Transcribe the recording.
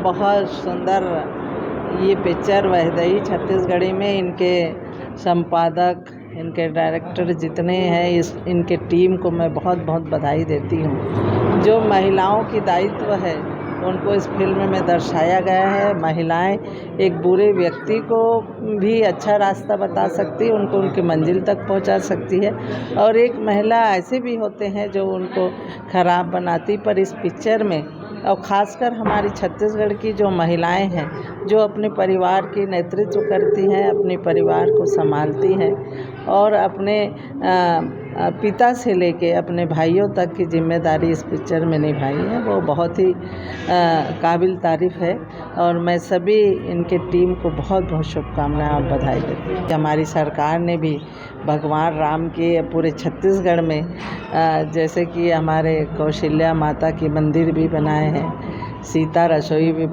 बहुत सुंदर ये पिक्चर वैदेही छत्तीसगढ़ी में इनके संपादक, इनके डायरेक्टर जितने हैं, इनके टीम को मैं बहुत बहुत बधाई देती हूँ। जो महिलाओं की दायित्व है उनको इस फिल्म में दर्शाया गया है। महिलाएं एक बुरे व्यक्ति को भी अच्छा रास्ता बता सकती है, उनको उनकी मंजिल तक पहुंचा सकती है, और एक महिला ऐसे भी होते हैं जो उनको ख़राब बनाती। पर इस पिक्चर में और ख़ासकर हमारी छत्तीसगढ़ की जो महिलाएं हैं, जो अपने परिवार की नेतृत्व करती हैं, अपने परिवार को संभालती हैं और अपने पिता से लेके अपने भाइयों तक की जिम्मेदारी इस पिक्चर में निभाई है, वो बहुत ही काबिल तारीफ़ है। और मैं सभी इनके टीम को बहुत बहुत शुभकामनाएं और बधाई देती हूँ। हमारी सरकार ने भी भगवान राम के पूरे छत्तीसगढ़ में जैसे कि हमारे कौशल्या माता के मंदिर भी बनाए हैं, सीता रसोई भी